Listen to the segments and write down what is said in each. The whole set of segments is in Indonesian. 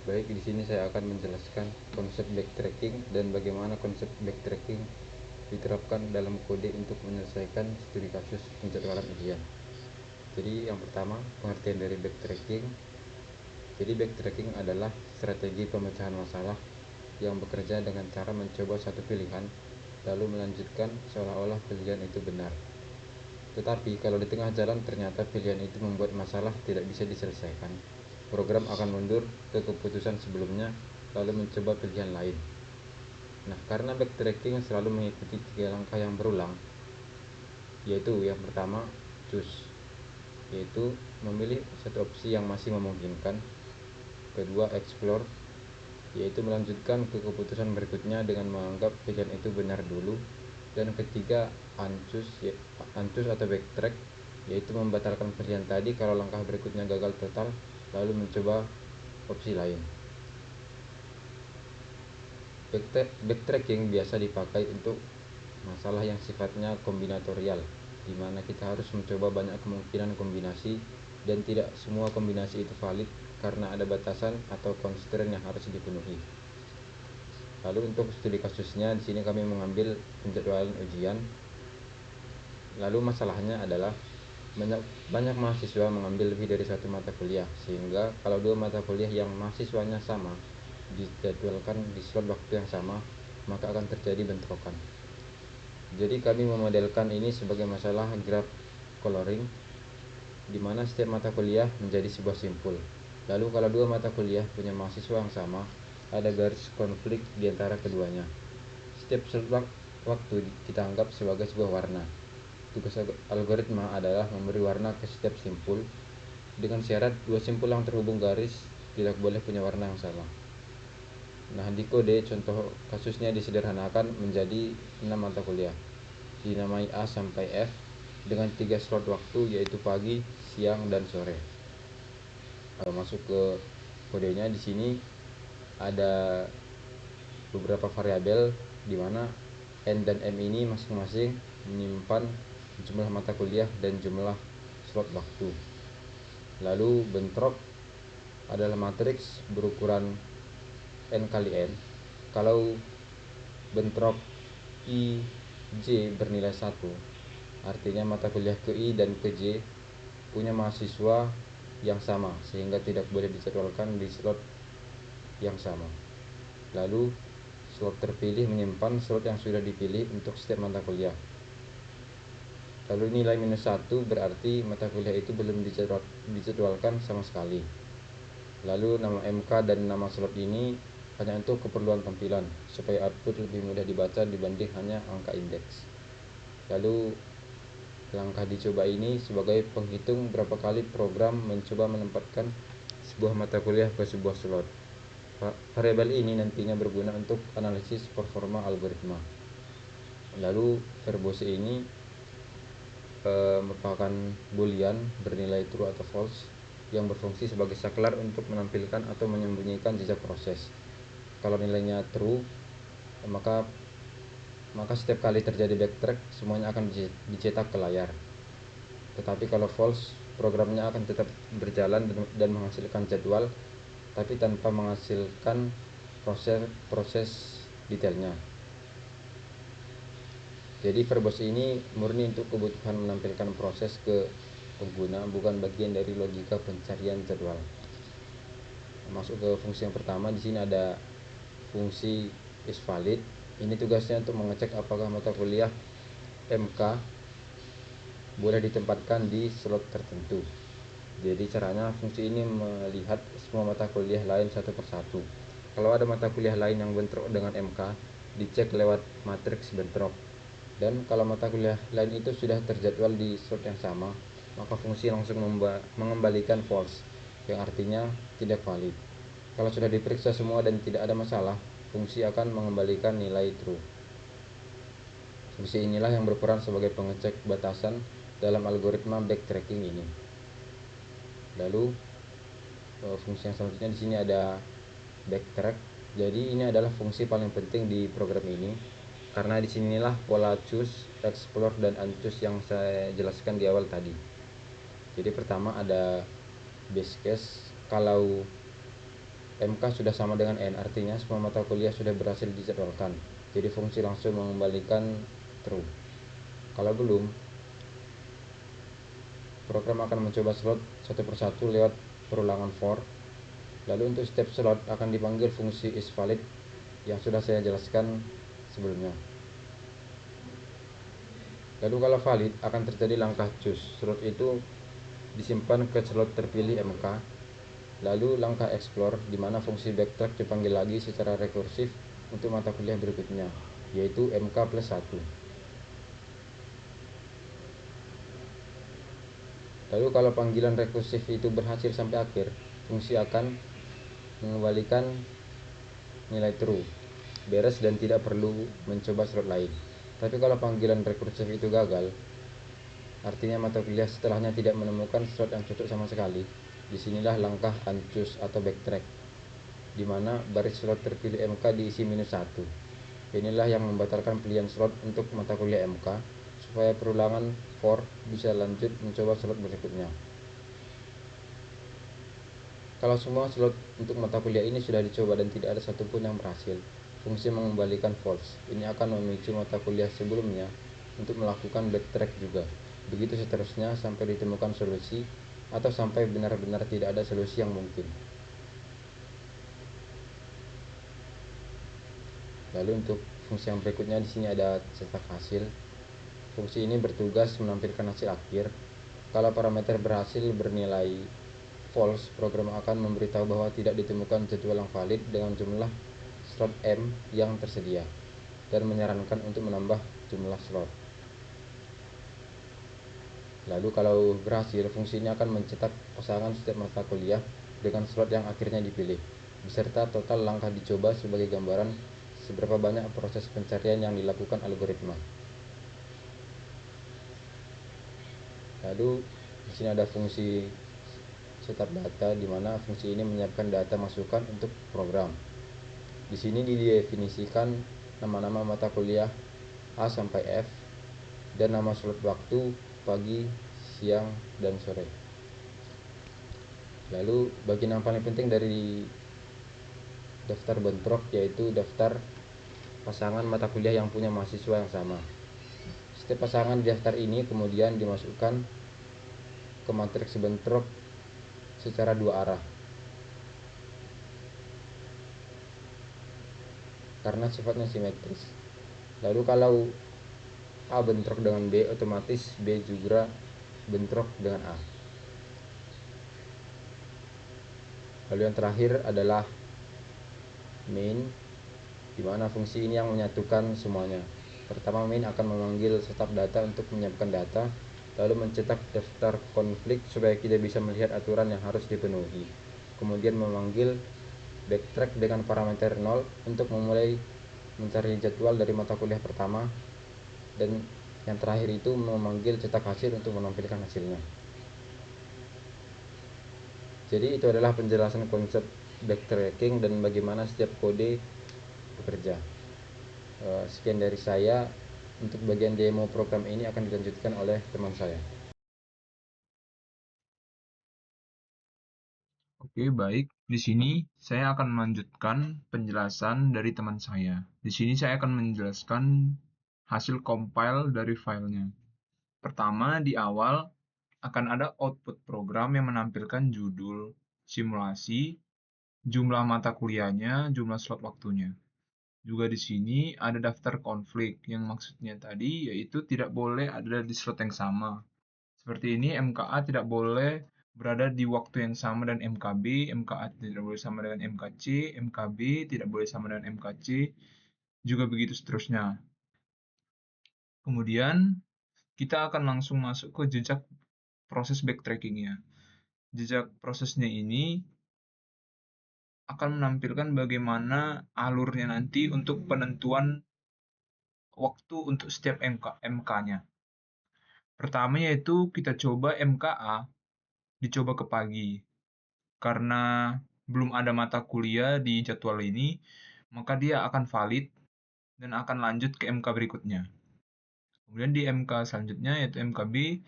Baik, di sini saya akan menjelaskan konsep backtracking dan bagaimana konsep backtracking diterapkan dalam kode untuk menyelesaikan studi kasus penjadwalan ujian. Jadi yang pertama, pengertian dari backtracking. Jadi backtracking adalah strategi pemecahan masalah yang bekerja dengan cara mencoba satu pilihan lalu melanjutkan seolah-olah pilihan itu benar. Tetapi kalau di tengah jalan ternyata pilihan itu membuat masalah tidak bisa diselesaikan, program akan mundur ke keputusan sebelumnya lalu mencoba pilihan lain. Nah, karena backtracking selalu mengikuti 3 langkah yang berulang, yaitu yang pertama choose, yaitu memilih satu opsi yang masih memungkinkan. Kedua explore, yaitu melanjutkan ke keputusan berikutnya dengan menganggap pilihan itu benar dulu. Dan ketiga unchoose atau backtrack, yaitu membatalkan pilihan tadi kalau langkah berikutnya gagal total lalu mencoba opsi lain. Backtracking biasa dipakai untuk masalah yang sifatnya kombinatorial, di mana kita harus mencoba banyak kemungkinan kombinasi dan tidak semua kombinasi itu valid karena ada batasan atau constraint yang harus dipenuhi. Lalu untuk studi kasusnya, di sini kami mengambil penjadwalan ujian. Lalu masalahnya adalah banyak mahasiswa mengambil lebih dari satu mata kuliah, sehingga kalau dua mata kuliah yang mahasiswanya sama dijadwalkan di slot waktu yang sama, maka akan terjadi bentrokan. Jadi kami memodelkan ini sebagai masalah graph coloring, di mana setiap mata kuliah menjadi sebuah simpul. Lalu kalau dua mata kuliah punya mahasiswa yang sama, ada garis konflik di antara keduanya. Setiap slot waktu kita anggap sebagai sebuah warna. Tugas algoritma adalah memberi warna ke setiap simpul dengan syarat dua simpul yang terhubung garis tidak boleh punya warna yang sama. Nah, di kode contoh kasusnya disederhanakan menjadi 6 mata kuliah, dinamai A sampai F dengan 3 slot waktu, yaitu pagi, siang, dan sore. Kalau masuk ke kodenya, di sini ada beberapa variabel di mana N dan M ini masing-masing menyimpan jumlah mata kuliah dan jumlah slot waktu. Lalu bentrok adalah matriks berukuran N kali N. Kalau bentrok I J bernilai 1, artinya mata kuliah ke I dan ke J punya mahasiswa yang sama, sehingga tidak boleh dijadwalkan di slot yang sama. Lalu slot terpilih menyimpan slot yang sudah dipilih untuk setiap mata kuliah. Lalu nilai -1 berarti mata kuliah itu belum dijadwalkan sama sekali. Lalu nama MK dan nama slot ini hanya untuk keperluan tampilan, supaya output lebih mudah dibaca dibanding hanya angka indeks. Lalu langkah dicoba ini sebagai penghitung berapa kali program mencoba menempatkan sebuah mata kuliah ke sebuah slot. Variabel ini nantinya berguna untuk analisis performa algoritma. Lalu verbose ini merupakan boolean bernilai true atau false yang berfungsi sebagai saklar untuk menampilkan atau menyembunyikan jejak proses. Kalau nilainya true, maka setiap kali terjadi backtrack semuanya akan dicetak ke layar. Tetapi kalau false, programnya akan tetap berjalan dan menghasilkan jadwal, tapi tanpa menghasilkan proses detailnya. Jadi verbose ini murni untuk kebutuhan menampilkan proses ke pengguna, bukan bagian dari logika pencarian jadwal. Masuk ke fungsi yang pertama, di sini ada fungsi isValid. Ini tugasnya untuk mengecek apakah mata kuliah MK boleh ditempatkan di slot tertentu. Jadi caranya fungsi ini melihat semua mata kuliah lain satu persatu. Kalau ada mata kuliah lain yang bentrok dengan MK, dicek lewat matriks bentrok. Dan kalau mata kuliah lain itu sudah terjadwal di slot yang sama, maka fungsi langsung mengembalikan false, yang artinya tidak valid. Kalau sudah diperiksa semua dan tidak ada masalah, fungsi akan mengembalikan nilai true. Fungsi inilah yang berperan sebagai pengecek batasan dalam algoritma backtracking ini. Lalu fungsi yang selanjutnya di sini ada backtrack. Jadi ini adalah fungsi paling penting di program ini, karena disinilah pola choose, explore, dan unchoose yang saya jelaskan di awal tadi. Jadi pertama ada base case. Kalau MK sudah sama dengan N, artinya semua mata kuliah sudah berhasil dijadwalkan. Jadi fungsi langsung mengembalikan true. Kalau belum, program akan mencoba slot satu persatu lewat perulangan for. Lalu untuk setiap slot akan dipanggil fungsi isValid yang sudah saya jelaskan sebelumnya. Lalu kalau valid akan terjadi langkah choose. Slot itu disimpan ke slot terpilih MK. Lalu langkah explore di mana fungsi backtrack dipanggil lagi secara rekursif untuk mata kuliah berikutnya, yaitu MK plus 1. Lalu kalau panggilan rekursif itu berhasil sampai akhir, fungsi akan mengembalikan nilai true, beres dan tidak perlu mencoba slot lain. Tapi kalau panggilan rekursif itu gagal, artinya mata kuliah setelahnya tidak menemukan slot yang cocok sama sekali. Disinilah langkah unchoose atau backtrack, di mana baris slot terpilih MK diisi -1. Inilah yang membatalkan pilihan slot untuk mata kuliah MK, supaya perulangan for bisa lanjut mencoba slot berikutnya. Kalau semua slot untuk mata kuliah ini sudah dicoba dan tidak ada satupun yang berhasil, fungsi mengembalikan false. Ini akan memicu mata kuliah sebelumnya untuk melakukan backtrack juga. Begitu seterusnya sampai ditemukan solusi atau sampai benar-benar tidak ada solusi yang mungkin. Lalu untuk fungsi yang berikutnya di sini ada cetak hasil. Fungsi ini bertugas menampilkan hasil akhir. Kalau parameter berhasil bernilai false, program akan memberitahu bahwa tidak ditemukan jadwal yang valid dengan jumlah slot M yang tersedia dan menyarankan untuk menambah jumlah slot. Lalu kalau berhasil, fungsi ini akan mencetak pasangan setiap mata kuliah dengan slot yang akhirnya dipilih, beserta total langkah dicoba sebagai gambaran seberapa banyak proses pencarian yang dilakukan algoritma. Lalu di sini ada fungsi setup data, di mana fungsi ini menyiapkan data masukan untuk program. Di sini didefinisikan nama-nama mata kuliah A sampai F dan nama slot waktu pagi, siang, dan sore. Lalu bagian yang paling penting dari daftar bentrok yaitu daftar pasangan mata kuliah yang punya mahasiswa yang sama. Setiap pasangan di daftar ini kemudian dimasukkan ke matriks bentrok secara dua arah karena sifatnya simetris. Lalu kalau A bentrok dengan B, otomatis B juga bentrok dengan A. Lalu yang terakhir adalah main, di mana fungsi ini yang menyatukan semuanya. Pertama, main akan memanggil setup data untuk menyiapkan data, lalu mencetak daftar konflik supaya kita bisa melihat aturan yang harus dipenuhi. Kemudian memanggil backtrack dengan parameter 0 untuk memulai mencari jadwal dari mata kuliah pertama, dan yang terakhir itu memanggil cetak hasil untuk menampilkan hasilnya. Jadi itu adalah penjelasan konsep backtracking dan bagaimana setiap kode bekerja. Sekian dari saya. Untuk bagian demo program ini akan dilanjutkan oleh teman saya. Oke, baik. Di sini saya akan melanjutkan penjelasan dari teman saya. Di sini saya akan menjelaskan hasil compile dari filenya. Pertama, di awal akan ada output program yang menampilkan judul, simulasi, jumlah mata kuliahnya, jumlah slot waktunya. Juga di sini ada daftar konflik, yang maksudnya tadi yaitu tidak boleh ada di slot yang sama. Seperti ini, MKA tidak boleh berada di waktu yang sama dan MKB, MKA tidak boleh sama dengan MKC, MKB tidak boleh sama dengan MKC, juga begitu seterusnya. Kemudian, kita akan langsung masuk ke jejak proses backtracking-nya. Jejak prosesnya ini akan menampilkan bagaimana alurnya nanti untuk penentuan waktu untuk setiap MK-nya. Pertama yaitu kita coba MKA, dicoba ke pagi. Karena belum ada mata kuliah di jadwal ini, maka dia akan valid dan akan lanjut ke MK berikutnya. Kemudian di MK selanjutnya yaitu MKB,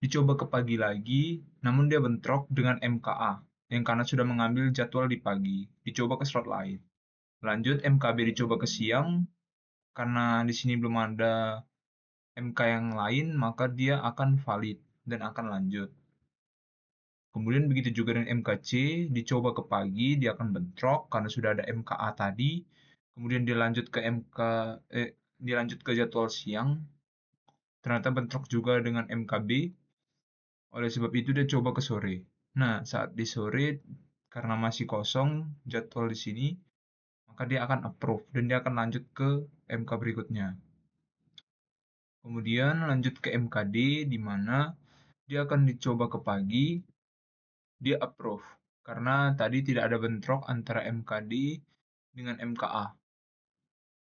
dicoba ke pagi lagi, namun dia bentrok dengan MKA. yang karena sudah mengambil jadwal di pagi, dicoba ke slot lain. Lanjut MKB dicoba ke siang, karena di sini belum ada MK yang lain, maka dia akan valid dan akan lanjut. Kemudian begitu juga dengan MKC, dicoba ke pagi, dia akan bentrok karena sudah ada MKA tadi. Kemudian dilanjut ke jadwal siang, ternyata bentrok juga dengan MKB. Oleh sebab itu dia coba ke sore. Nah, saat di sore karena masih kosong jadwal di sini, maka dia akan approve dan dia akan lanjut ke MK berikutnya. Kemudian lanjut ke MKD di mana dia akan dicoba ke pagi, dia approve karena tadi tidak ada bentrok antara MKD dengan MKA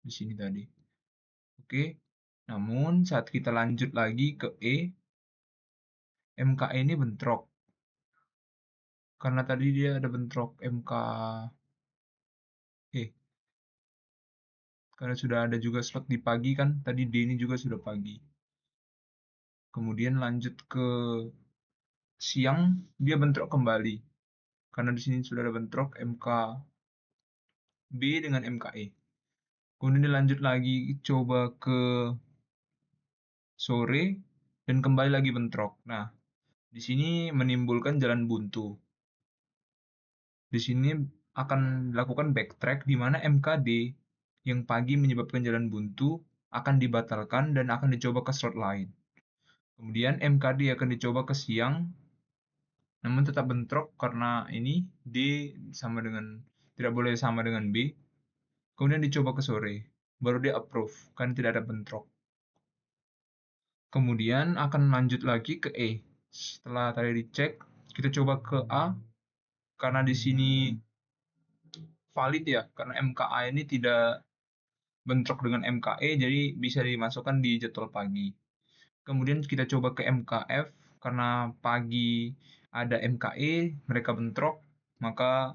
di sini tadi. Oke. Namun saat kita lanjut lagi ke MKE ini bentrok karena tadi dia ada bentrok karena sudah ada juga slot di pagi kan, tadi D ini juga sudah pagi. Kemudian lanjut ke siang, dia bentrok kembali. Karena di sini sudah ada bentrok MKB dengan MKE. Kemudian dilanjut lagi coba ke sore dan kembali lagi bentrok. Nah, di sini menimbulkan jalan buntu. Di sini akan dilakukan backtrack di mana MKD yang pagi menyebabkan jalan buntu akan dibatalkan dan akan dicoba ke slot lain. Kemudian MKD akan dicoba ke siang, namun tetap bentrok karena ini D sama dengan tidak boleh sama dengan B. Kemudian dicoba ke sore, baru dia approve, kan tidak ada bentrok. Kemudian akan lanjut lagi ke E. Setelah tadi dicek, kita coba ke A, karena di sini valid ya, karena MKA ini tidak bentrok dengan MKE, jadi bisa dimasukkan di jadwal pagi. Kemudian kita coba ke MKF, karena pagi ada MKE, mereka bentrok, maka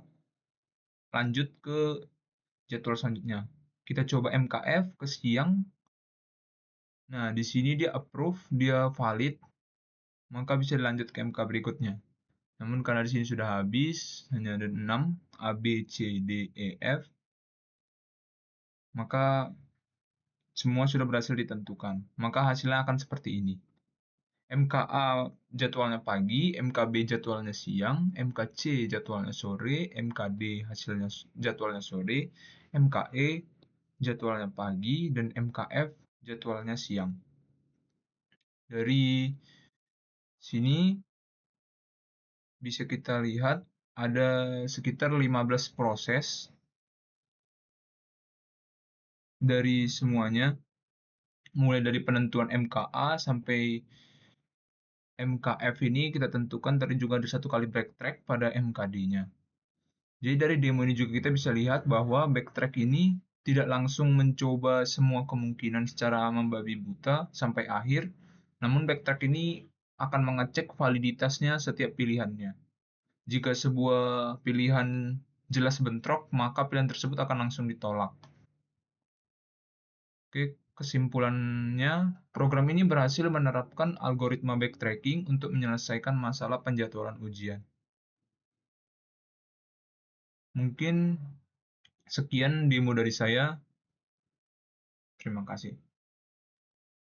lanjut ke jadwal selanjutnya. Kita coba MKF ke siang. Nah, di sini dia approve, dia valid, maka bisa dilanjut ke MK berikutnya. Namun karena di sini sudah habis, hanya ada 6, A, B, C, D, E, F, maka semua sudah berhasil ditentukan. Maka hasilnya akan seperti ini. MKA jadwalnya pagi, MKB jadwalnya siang, MKC jadwalnya sore, MKD hasilnya jadwalnya sore, MKE jadwalnya pagi, dan MKF jadwalnya siang. Dari sini bisa kita lihat ada sekitar 15 proses dari semuanya, mulai dari penentuan MKA sampai MKF ini kita tentukan tadi juga ada satu kali backtrack pada MKD-nya. Jadi dari demo ini juga kita bisa lihat bahwa backtrack ini tidak langsung mencoba semua kemungkinan secara membabi buta sampai akhir, namun backtrack ini akan mengecek validitasnya setiap pilihannya. Jika sebuah pilihan jelas bentrok, maka pilihan tersebut akan langsung ditolak. Oke, kesimpulannya, program ini berhasil menerapkan algoritma backtracking untuk menyelesaikan masalah penjadwalan ujian. Mungkin sekian demo dari saya. Terima kasih.